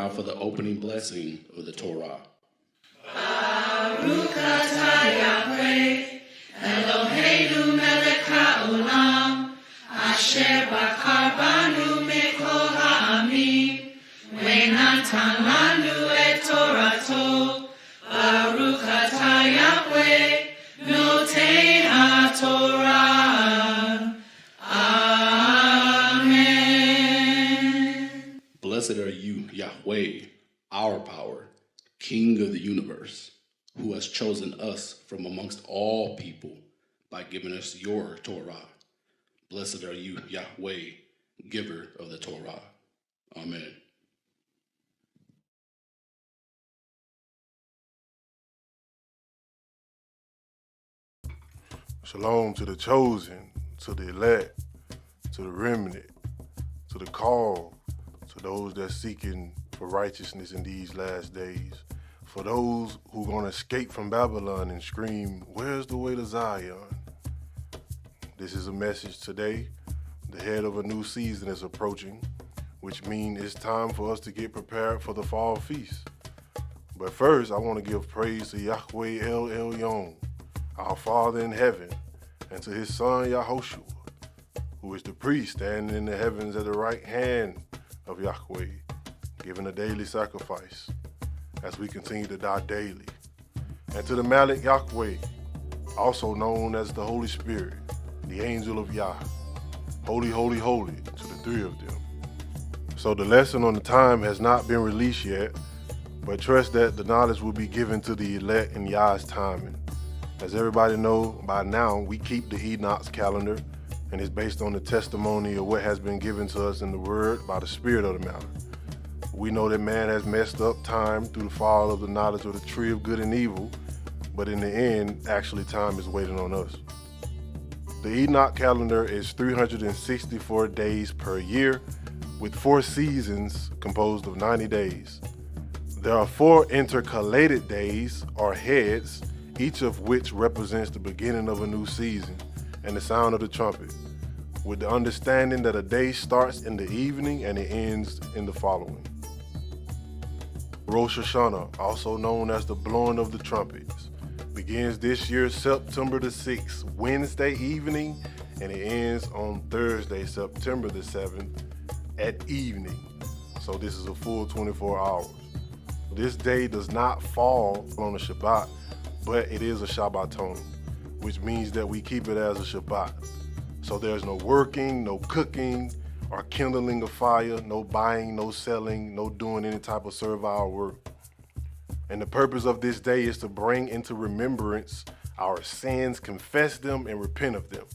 now for the opening blessing of the Torah. Baruch atah Yahweh, Eloheinu melech haolam, asher bakar banu mikol ha'amim, ve'natan lanu et Torato. Baruch atah Yahweh, noten haTorah. Amen. Blessed are you, Yahweh, our power, King of the universe, who has chosen us from amongst all people by giving us your Torah. Blessed are you, Yahweh, giver of the Torah. Amen. Shalom to the chosen, to the elect, to the remnant, to the called, to those that seeking for righteousness in these last days, for those who are going to escape from Babylon and scream, "Where's the way to Zion?" This is a message today. The head of a new season is approaching, which means it's time for us to get prepared for the fall feast. But first, I want to give praise to Yahweh El Elyon, our Father in heaven, and to his son Yahushua, who is the priest standing in the heavens at the right hand of Yahweh, giving a daily sacrifice as we continue to die daily. And to the Malik Yahweh, also known as the Holy Spirit, the angel of Yah, holy, holy, holy, to the three of them. So the lesson on the time has not been released yet, but trust that the knowledge will be given to the elect in Yah's timing. As everybody know by now, we keep the Enoch's calendar, and it's based on the testimony of what has been given to us in the Word by the Spirit of the matter. We know that man has messed up time through the fall of the knowledge of the tree of good and evil, but in the end, actually time is waiting on us. The Enoch calendar is 364 days per year, with 4 seasons composed of 90 days. There are 4 intercalated days, or heads, each of which represents the beginning of a new season and the sound of the trumpet, with the understanding that a day starts in the evening and it ends in the following. Rosh Hashanah, also known as the blowing of the trumpets, begins this year September the 6th, Wednesday evening, and it ends on Thursday, September the 7th at evening. So this is a full 24 hours. This day does not fall on a Shabbat, but it is a Shabbaton, which means that we keep it as a Shabbat. So there's no working, no cooking, or kindling a fire, no buying, no selling, no doing any type of servile work. And the purpose of this day is to bring into remembrance our sins, confess them, and repent of them.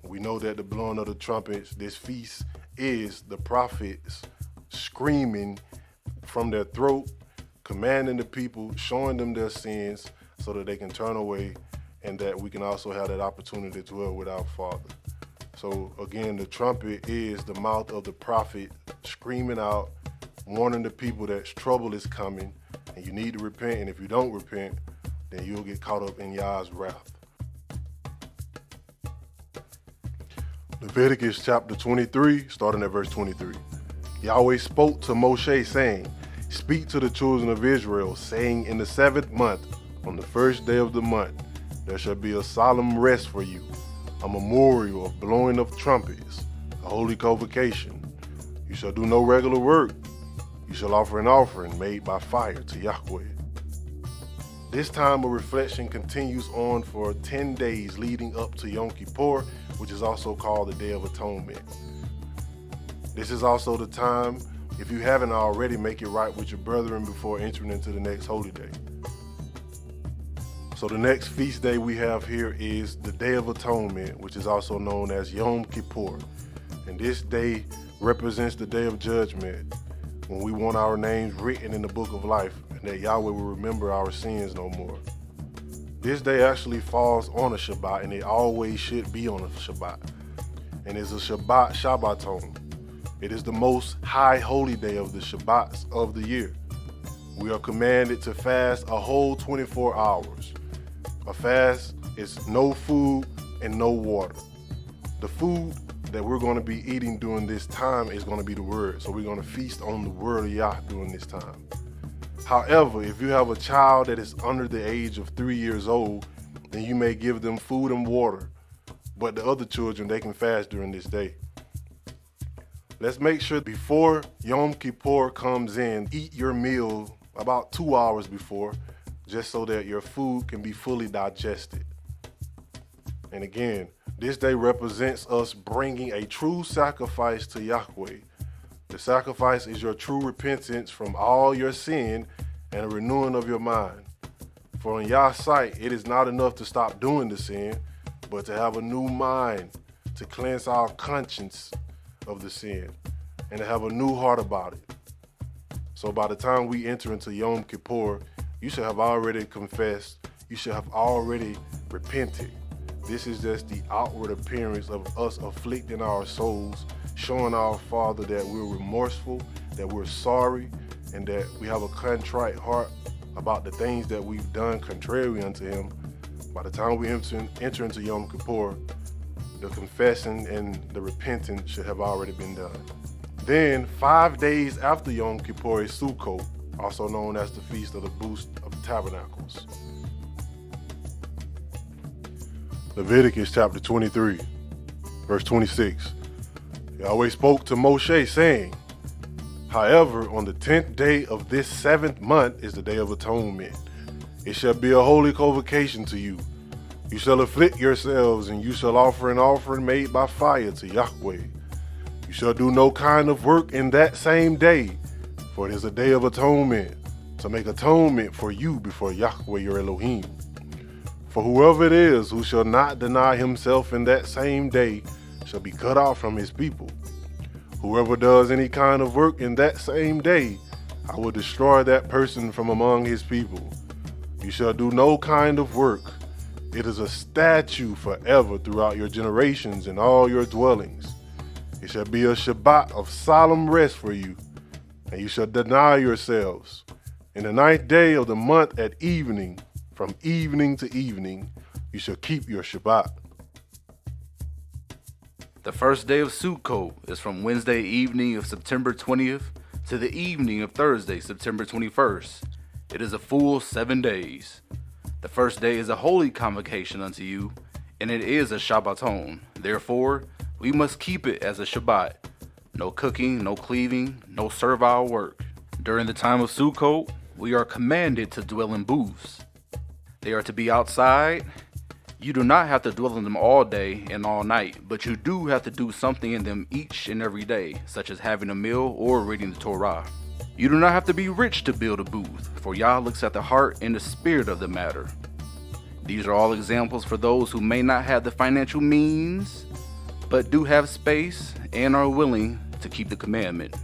We know that the blowing of the trumpets, this feast, is the prophets screaming from their throat, commanding the people, showing them their sins so that they can turn away, and that we can also have that opportunity to dwell with our Father. So again, the trumpet is the mouth of the prophet screaming out, warning the people that trouble is coming and you need to repent, and if you don't repent, then you'll get caught up in Yah's wrath. Leviticus chapter 23, starting at verse 23. Yahweh spoke to Moshe, saying, "Speak to the children of Israel, saying, in the 7th month, on the 1st day of the month, there shall be a solemn rest for you, a memorial of blowing of trumpets, a holy convocation. You shall do no regular work. You shall offer an offering made by fire to Yahweh." This time of reflection continues on for 10 days leading up to Yom Kippur, which is also called the Day of Atonement. This is also the time, if you haven't already, make it right with your brethren before entering into the next holy day. So the next feast day we have here is the Day of Atonement, which is also known as Yom Kippur. And this day represents the Day of Judgment, when we want our names written in the book of life, and that Yahweh will remember our sins no more. This day actually falls on a Shabbat, and it always should be on a Shabbat. And it's a Shabbat Shabbaton. It is the most high holy day of the Shabbats of the year. We are commanded to fast a whole 24 hours. A fast is no food and no water. The food that we're going to be eating during this time is going to be the word. So we're going to feast on the word of Yah during this time. However, if you have a child that is under the age of 3 years old, then you may give them food and water. But the other children, they can fast during this day. Let's make sure before Yom Kippur comes in, eat your meal about 2 hours before, just so that your food can be fully digested. And again, this day represents us bringing a true sacrifice to Yahweh. The sacrifice is your true repentance from all your sin and a renewing of your mind. For in Yah's sight, it is not enough to stop doing the sin, but to have a new mind, to cleanse our conscience of the sin, and to have a new heart about it. So by the time we enter into Yom Kippur, you should have already confessed, you should have already repented. This is just the outward appearance of us afflicting our souls, showing our Father that we're remorseful, that we're sorry, and that we have a contrite heart about the things that we've done contrary unto Him. By the time we enter into Yom Kippur, the confession and the repentance should have already been done. Then, 5 days after Yom Kippur is Sukkot, also known as the Feast of the Booth of Tabernacles. Leviticus chapter 23, verse 26. Yahweh spoke to Moshe, saying, however, on the 10th day of this 7th month is the day of atonement. It shall be a holy convocation to you. You shall afflict yourselves, and you shall offer an offering made by fire to Yahweh. You shall do no kind of work in that same day, for it is a day of atonement, to make atonement for you before Yahweh your Elohim. For whoever it is who shall not deny himself in that same day shall be cut off from his people. Whoever does any kind of work in that same day, I will destroy that person from among his people. You shall do no kind of work. It is a statute forever throughout your generations in all your dwellings. It shall be a Shabbat of solemn rest for you, and you shall deny yourselves. In the 9th day of the month at evening, from evening to evening, you shall keep your Shabbat. The first day of Sukkot is from Wednesday evening of September 20th to the evening of Thursday, September 21st. It is a full 7 days. The first day is a holy convocation unto you, and it is a Shabbaton. Therefore, we must keep it as a Shabbat. No cooking, no cleaving, no servile work. During the time of Sukkot, we are commanded to dwell in booths. They are to be outside. You do not have to dwell in them all day and all night, but you do have to do something in them each and every day, such as having a meal or reading the Torah. You do not have to be rich to build a booth, for Yah looks at the heart and the spirit of the matter. These are all examples for those who may not have the financial means, but do have space and are willing to keep the commandment.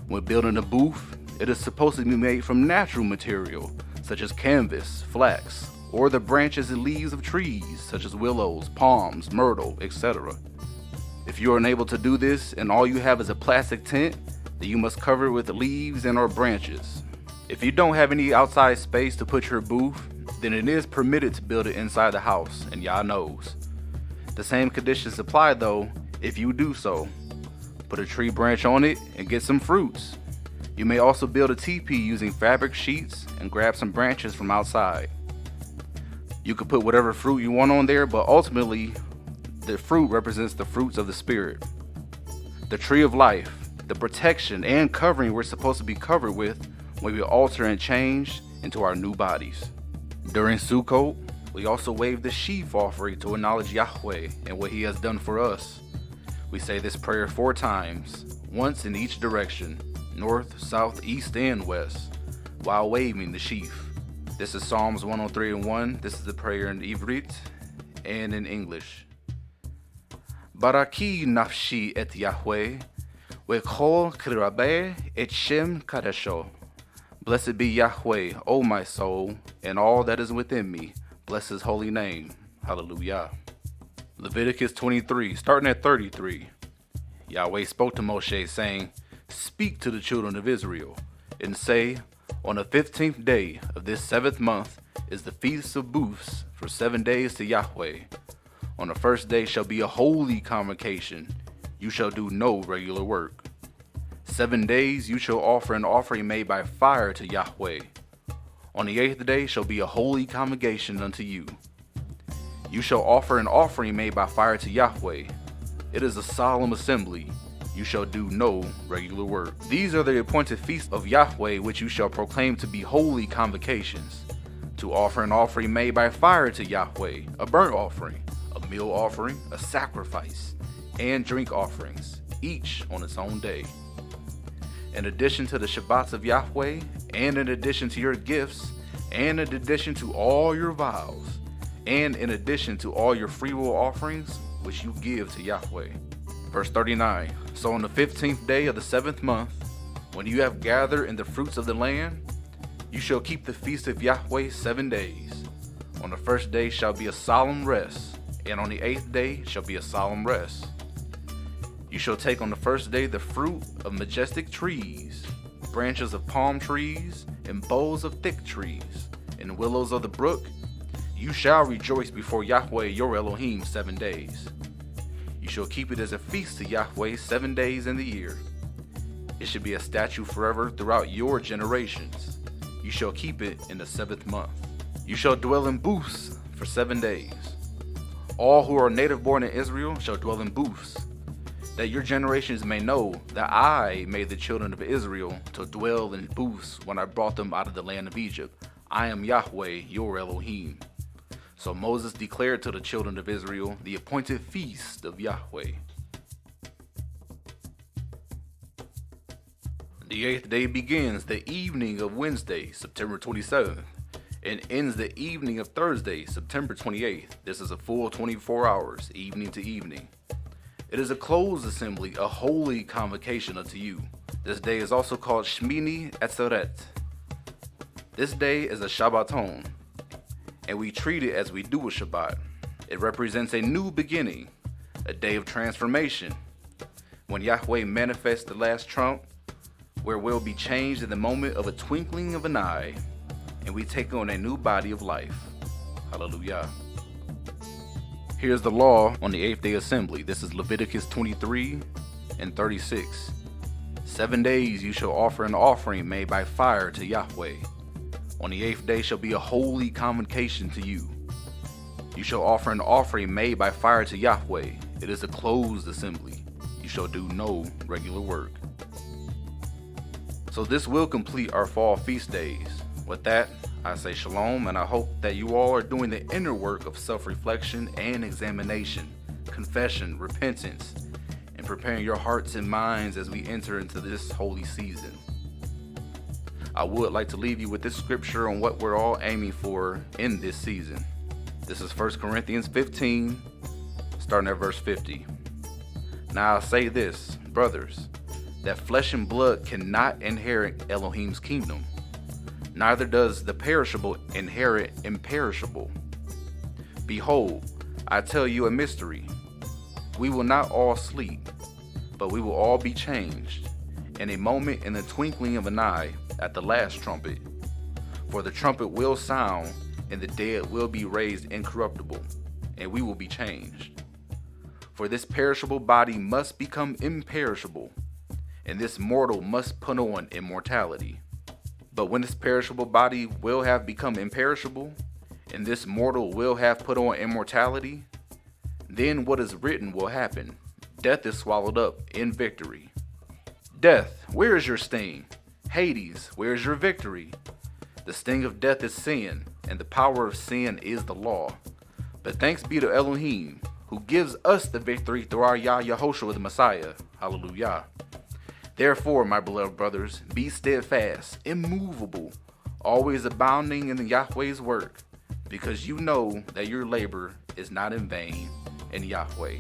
When building a booth, it is supposed to be made from natural material, such as canvas, flax, or the branches and leaves of trees, such as willows, palms, myrtle, etc. If you are unable to do this and all you have is a plastic tent, then you must cover it with leaves and or branches. If you don't have any outside space to put your booth, then it is permitted to build it inside the house, and Yah knows. The same conditions apply though if you do so. Put a tree branch on it and get some fruits. You may also build a teepee using fabric sheets and grab some branches from outside. You can put whatever fruit you want on there, but ultimately, the fruit represents the fruits of the Spirit. The tree of life, the protection and covering we're supposed to be covered with when we alter and change into our new bodies. During Sukkot, we also wave the sheaf offering to acknowledge Yahweh and what He has done for us. We say this prayer 4 times, once in each direction, north, south, east, and west, while waving the sheaf. This is Psalms 103:1. This is the prayer in Ivrit and in English. Baraki nafshi et Yahweh, v'chol kirabeh et shem kadesho. Blessed be Yahweh, O my soul, and all that is within me. Bless His holy name. Hallelujah. Leviticus 23, starting at 33. Yahweh spoke to Moshe, saying, Speak to the children of Israel, and say, On the 15th day of this 7th month is the Feast of Booths for 7 days to Yahweh. On the first day shall be a holy convocation. You shall do no regular work. 7 days you shall offer an offering made by fire to Yahweh. On the 8th day shall be a holy convocation unto you. You shall offer an offering made by fire to Yahweh. It is a solemn assembly. You shall do no regular work. These are the appointed feasts of Yahweh, which you shall proclaim to be holy convocations. To offer an offering made by fire to Yahweh, a burnt offering, a meal offering, a sacrifice, and drink offerings, each on its own day. In addition to the Shabbats of Yahweh, and in addition to your gifts, and in addition to all your vows, and in addition to all your freewill offerings, which you give to Yahweh. Verse 39, so on the 15th day of the 7th month, when you have gathered in the fruits of the land, you shall keep the feast of Yahweh 7 days. On the first day shall be a solemn rest, and on the 8th day shall be a solemn rest. You shall take on the first day the fruit of majestic trees, branches of palm trees, and boughs of thick trees, and willows of the brook. You shall rejoice before Yahweh your Elohim 7 days. You shall keep it as a feast to Yahweh 7 days in the year. It should be a statute forever throughout your generations. You shall keep it in the 7th month. You shall dwell in booths for 7 days. All who are native born in Israel shall dwell in booths, that your generations may know that I made the children of Israel to dwell in booths when I brought them out of the land of Egypt. I am Yahweh, your Elohim. So Moses declared to the children of Israel the appointed feast of Yahweh. The 8th day begins the evening of Wednesday, September 27th, and ends the evening of Thursday, September 28th. This is a full 24 hours, evening to evening. It is a closed assembly, a holy convocation unto you. This day is also called Shmini Atzeret. This day is a Shabbaton, and we treat it as we do a Shabbat. It represents a new beginning, a day of transformation, when Yahweh manifests the last trump, where we'll be changed in the moment of a twinkling of an eye, and we take on a new body of life. Hallelujah. Here's the law on the 8th day assembly. This is Leviticus 23 and 36. 7 days you shall offer an offering made by fire to Yahweh. On the 8th day shall be a holy convocation to you. You shall offer an offering made by fire to Yahweh. It is a closed assembly. You shall do no regular work. So this will complete our fall feast days. With that, I say shalom, and I hope that you all are doing the inner work of self-reflection and examination, confession, repentance, and preparing your hearts and minds as we enter into this holy season. I would like to leave you with this scripture on what we're all aiming for in this season. This is 1 Corinthians 15, starting at verse 50. Now I say this, brothers, that flesh and blood cannot inherit Elohim's kingdom. Neither does the perishable inherit imperishable. Behold, I tell you a mystery. We will not all sleep, but we will all be changed, in a moment, in the twinkling of an eye, at the last trumpet. For the trumpet will sound, and the dead will be raised incorruptible, and we will be changed. For this perishable body must become imperishable, and this mortal must put on immortality. But when this perishable body will have become imperishable, and this mortal will have put on immortality, then what is written will happen. Death is swallowed up in victory. Death, where is your sting? Hades, where is your victory? The sting of death is sin, and the power of sin is the law. But thanks be to Elohim, who gives us the victory through our Yah Yahushua the Messiah. Hallelujah. Therefore, my beloved brothers, be steadfast, immovable, always abounding in the Yahweh's work, because you know that your labor is not in vain in Yahweh.